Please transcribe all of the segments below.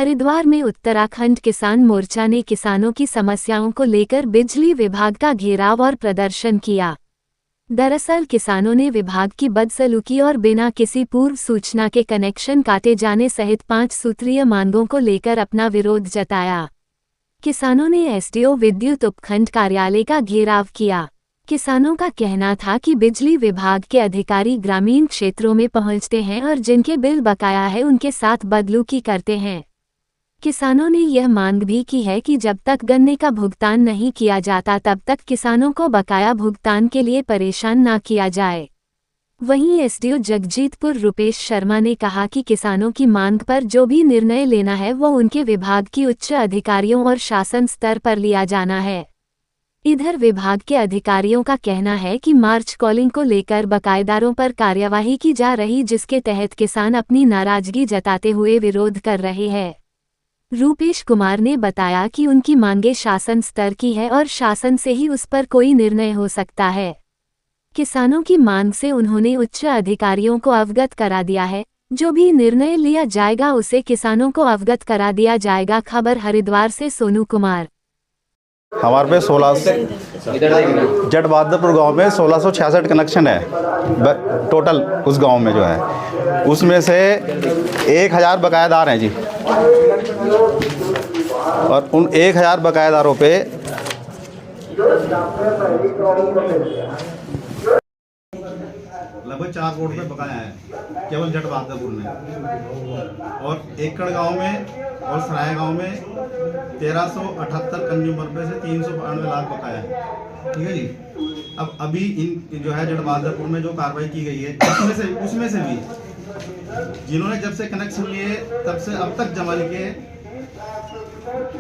हरिद्वार में उत्तराखंड किसान मोर्चा ने किसानों की समस्याओं को लेकर बिजली विभाग का घेराव और प्रदर्शन किया। दरअसल किसानों ने विभाग की बदसलूकी और बिना किसी पूर्व सूचना के कनेक्शन काटे जाने सहित 5 सूत्रीय मांगों को लेकर अपना विरोध जताया। किसानों ने एसडीओ विद्युत उपखंड कार्यालय का घेराव किया। किसानों का कहना था कि बिजली विभाग के अधिकारी ग्रामीण क्षेत्रों में पहुंचते हैं और जिनके बिल बकाया है उनके साथ बदसलूकी करते हैं। किसानों ने यह मांग भी की है कि जब तक गन्ने का भुगतान नहीं किया जाता तब तक किसानों को बकाया भुगतान के लिए परेशान न किया जाए। वहीं एसडीओ जगजीतपुर रुपेश शर्मा ने कहा कि किसानों की मांग पर जो भी निर्णय लेना है वो उनके विभाग की उच्च अधिकारियों और शासन स्तर पर लिया जाना है। इधर विभाग के अधिकारियों का कहना है कि मार्च कॉलिंग को लेकर बकायेदारों पर कार्यवाही की जा रही, जिसके तहत किसान अपनी नाराजगी जताते हुए विरोध कर रहे हैं। रूपेश कुमार ने बताया कि उनकी मांगें शासन स्तर की है और शासन से ही उस पर कोई निर्णय हो सकता है। किसानों की मांग से उन्होंने उच्च अधिकारियों को अवगत करा दिया है। जो भी निर्णय लिया जाएगा उसे किसानों को अवगत करा दिया जाएगा। खबर हरिद्वार से सोनू कुमार। हमारे पे 16 जट बहादुरपुर गांव में 1666 कनेक्शन है टोटल उस गांव में जो है, उसमें से 1000 बकायेदार हैं जी। और उन 1000 बकायेदारों पे लगभग 4 करोड़ रुपये बकाया है केवल जट बहादुरपुर में। और एकड़ गांव में और सराय गांव में 1378 कंज्यूमर पे से 392 लाख बकाया है। ठीक है जी। अब अभी इन जो है जट बहादुरपुर में जो कार्रवाई की गई है उसमें से भी जिन्होंने जब से कनेक्शन लिए तब से अब तक जमा के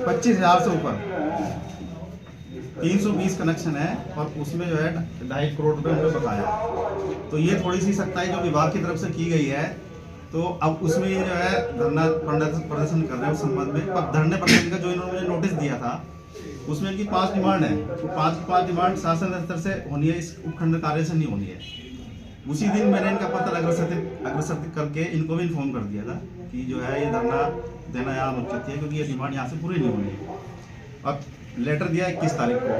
25,000 से ऊपर 320 कनेक्शन है और उसमें जो है 2.5 करोड़ रुपए उनको बकाया। तो ये थोड़ी सी सख्ताई जो विभाग की तरफ से की गई है, तो अब उसमें ये जो है धरना प्रदर्शन कर रहे हैं उस संबंध में। पर धरने प्रदर्शन का जो इन्होंने मुझे नोटिस दिया था उसमें इनकी 5 डिमांड है। तो 5 डिमांड शासन स्तर से होनी है, इस उपखंड कार्य से नहीं होनी है। उसी दिन मैंने इनका पत्र अग्रसर करके इनको भी इन्फॉर्म कर दिया था कि जो है ये धरना देना यहाँ अनुचित है, क्योंकि ये डिमांड यहाँ से पूरी नहीं होनी है। अब लेटर दिया 21 तारीख को,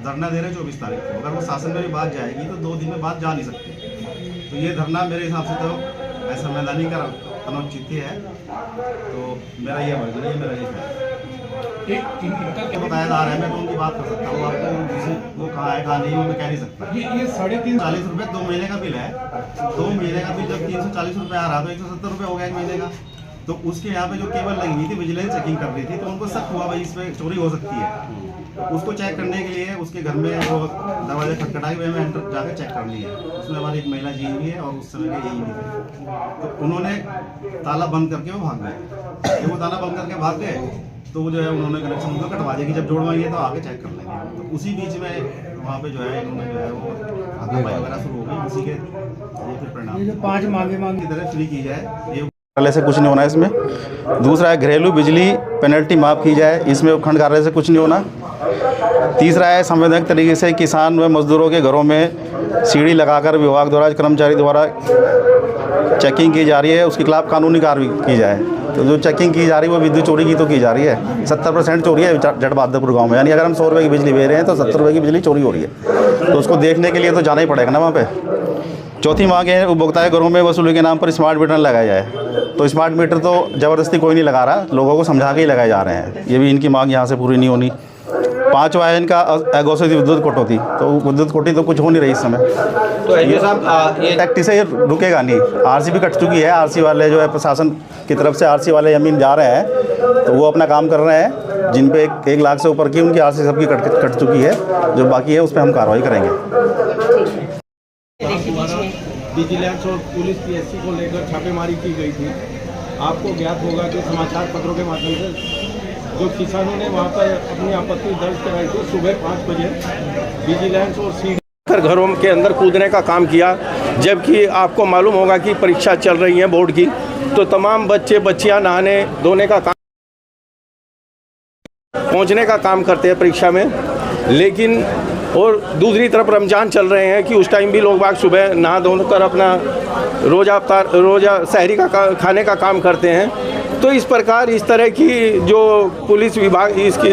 धरना दे रहे 24 तारीख को। अगर वो शासन में भी बात जाएगी तो 2 दिन में बात जा नहीं सकती। तो ये धरना मेरे हिसाब से तो असंवैधानिक का अनुचित है। तो मेरा ये वर्जन है, मेरा ये है। एक बकायेदार है, मैं तो उनकी बात कर सकता हूँ। आपको वो कहाँ है कहाँ नहीं, वो मैं कह नहीं सकता। ये 340 रुपये 2 महीने का बिल है। 2 महीने का बिल जब 340 रुपये आ रहा तो 170 रुपये हो गया 1 महीने का। तो उसके यहाँ पे जो केबल लगी हुई थी, विजिलेंस चेकिंग कर रही थी, तो उनको शक हुआ भाई इसमें चोरी हो सकती है। तो उसको चेक करने के लिए उसके घर में वो दरवाजे खटखटाई हुए, में जाकर चेक कर लिया। उसमें हमारी एक महिला जी हुई है और उस समय के यही नहीं थे। तो उन्होंने ताला बंद करके वो भाग गए। जब वो ताला बंद करके भाग गए तो वो जो है उन्होंने कनेक्शन उनको कटवा दिया कि जब जोड़वाएंगे तो आगे चेक कर लेंगे। तो उसी बीच में वहाँ पे जो है इन्होंने जो है वो हाथापाई वगैरह शुरू हो गई। उसी के फिर परिणाम 5 मांगे की तरह फ्री की जाए, ये से कुछ नहीं होना इसमें। दूसरा है घरेलू बिजली पेनल्टी माफ़ की जाए, इसमें उपखंड कार्यालय से कुछ नहीं होना। तीसरा है संवैधानिक तरीके से किसान व मजदूरों के घरों में सीढ़ी लगाकर विभाग द्वारा कर्मचारी द्वारा चेकिंग की जा रही है, उसके खिलाफ कानूनी कार्रवाई की जाए। तो जो चेकिंग की जा रही है वो विद्युत चोरी की तो की जा रही है। 70% चोरी है जट बहादुरपुर गाँव में। यानी अगर हम 100 रुपये की बिजली दे रहे हैं तो 70 रुपये की बिजली चोरी हो रही है। तो उसको देखने के लिए तो जाना ही पड़ेगा ना वहाँ पर। चौथी मांग है उपभोक्ता के घरों में वसूली के नाम पर स्मार्ट मीटर लगाया जाए। तो स्मार्ट मीटर तो ज़बरदस्ती कोई नहीं लगा रहा, लोगों को समझा के ही लगाए जा रहे हैं। ये भी इनकी मांग यहाँ से पूरी नहीं होनी। 5वां है इनका अघोषित विद्युत कटौती। तो विद्युत कटौती तो कुछ हो नहीं रही इस समय। तो ये साहब ये टैक्टी से रुकेगा नहीं। आरसी भी कट चुकी है। आरसी वाले जो है प्रशासन की तरफ से आरसी वाले ज़मीन जा रहे हैं तो वो अपना काम कर रहे हैं। जिन पे 1 लाख से ऊपर की उनकी आरसी सबकी कट चुकी है। जो बाकी है उस पर हम कार्रवाई करेंगे। विजिलेंस और पुलिस पीएससी को लेकर छापेमारी की गई थी। आपको ज्ञात होगा कि समाचार पत्रों के माध्यम से जो किसानों ने वहाँ पर अपनी आपत्ति दर्ज कराई थी, सुबह 5 बजे विजिलेंस और सीढ़ी घरों के अंदर कूदने का काम किया। जबकि आपको मालूम होगा कि परीक्षा चल रही है बोर्ड की, तो तमाम बच्चे बच्चियाँ नहाने धोने का काम पहुँचने का काम करते हैं परीक्षा में। लेकिन और दूसरी तरफ रमज़ान चल रहे हैं कि उस टाइम भी लोग बाग सुबह नहा धोकर अपना रोज़ा सहरी का खाने का काम करते हैं। तो इस प्रकार इस तरह की जो पुलिस विभाग इसकी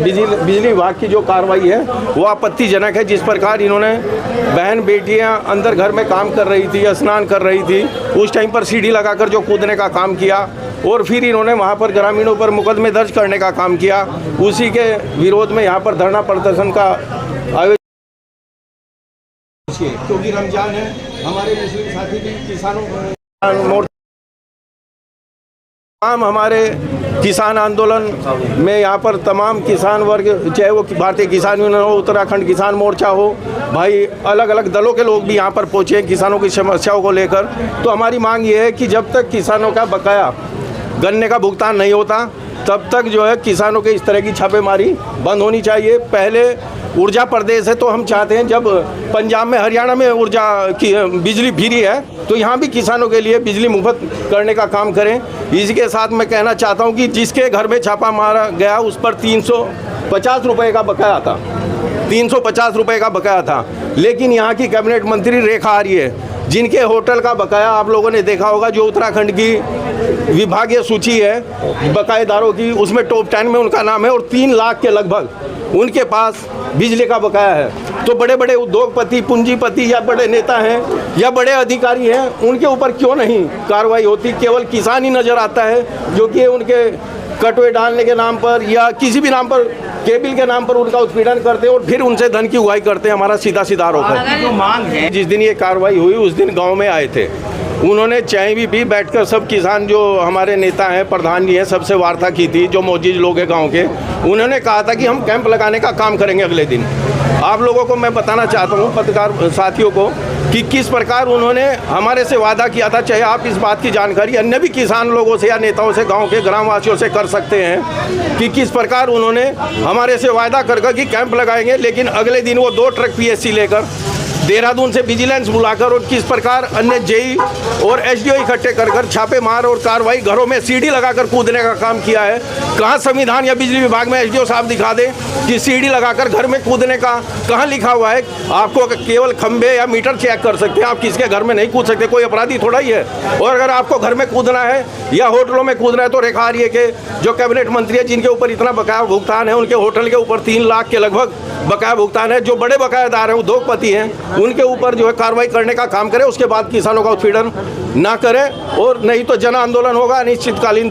बिजली विभाग की जो कार्रवाई है वो आपत्तिजनक है। जिस प्रकार इन्होंने बहन बेटियां अंदर घर में काम कर रही थी, स्नान कर रही थी, उस टाइम पर सीढ़ी लगाकर जो कूदने का काम किया और फिर इन्होंने वहां पर ग्रामीणों पर मुकदमे दर्ज करने का काम किया, उसी के विरोध में यहाँ पर धरना प्रदर्शन का आयोजन, क्योंकि रमजान है। हमारे मुस्लिम साथी भी किसानों हमारे किसान आंदोलन में यहाँ पर तमाम किसान वर्ग, चाहे वो भारतीय किसान यूनियन हो, उत्तराखंड किसान मोर्चा हो, भाई अलग अलग दलों के लोग भी यहाँ पर पहुँचे हैं किसानों की समस्याओं को लेकर। तो हमारी मांग ये है कि जब तक किसानों का बकाया गन्ने का भुगतान नहीं होता तब तक जो है किसानों के इस तरह की छापेमारी बंद होनी चाहिए। पहले ऊर्जा प्रदेश है तो हम चाहते हैं जब पंजाब में, हरियाणा में ऊर्जा की बिजली फ्री है तो यहाँ भी किसानों के लिए बिजली मुफ्त करने का काम करें। इसके साथ मैं कहना चाहता हूँ कि जिसके घर में छापा मारा गया उस पर 350 रुपये का बकाया था, 350 रुपये का बकाया था। लेकिन यहाँ की कैबिनेट मंत्री रेखा आर्य जिनके होटल का बकाया आप लोगों ने देखा होगा, जो उत्तराखंड की विभागीय सूची है बकायेदारों की, उसमें टॉप 10 में उनका नाम है और 3 लाख के लगभग उनके पास बिजली का बकाया है। तो बड़े बड़े उद्योगपति, पूंजीपति या बड़े नेता हैं या बड़े अधिकारी हैं, उनके ऊपर क्यों नहीं कार्रवाई होती? केवल किसान ही नज़र आता है जो कि उनके कटवे डालने के नाम पर या किसी भी नाम पर, केबिल के नाम पर उनका उत्पीड़न करते हैं और फिर उनसे धन की उगाही करते हैं। हमारा सीधा सीधा आरोप है। जो मांग है, जिस दिन ये कार्रवाई हुई उस दिन गांव में आए थे, उन्होंने चाय भी पी, बैठकर सब किसान जो हमारे नेता हैं, प्रधान जी हैं, सबसे वार्ता की थी, जो मौजूद लोग हैं गांव के। उन्होंने कहा था कि हम कैंप लगाने का काम करेंगे अगले दिन। आप लोगों को मैं बताना चाहता हूँ, पत्रकार साथियों को, कि किस प्रकार उन्होंने हमारे से वादा किया था। चाहे आप इस बात की जानकारी अन्य भी किसान लोगों से या नेताओं से, गांव के ग्रामवासियों से कर सकते हैं कि किस प्रकार उन्होंने हमारे से वादा कर कि कैंप लगाएंगे, लेकिन अगले दिन वो 2 ट्रक पीएससी लेकर देहरादून से विजिलेंस बुलाकर और किस प्रकार अन्य जेई और एसडीओ इकट्ठे कर छापे मार और कार्रवाई, घरों में सीढ़ी लगाकर कूदने का काम किया है। कहाँ संविधान या बिजली विभाग में एसडीओ साहब दिखा दे कि सीढ़ी लगाकर घर में कूदने का कहाँ लिखा हुआ है? आपको केवल खंबे या मीटर चेक कर सकते हैं, आप किसके घर में नहीं कूद सकते, कोई अपराधी थोड़ा ही है। और अगर आपको घर में कूदना है या होटलों में कूदना है तो रेखा आर्य के जो कैबिनेट मंत्री है, जिनके ऊपर इतना बकाया भुगतान है, उनके होटल के ऊपर 3 लाख के लगभग बकाया भुगतान है, जो बड़े बकायादार हैं, उद्योगपति हैं, उनके ऊपर जो है कार्रवाई करने का काम करें। उसके बाद किसानों का उत्पीड़न ना करें और नहीं तो जन आंदोलन होगा, अनिश्चितकालीन।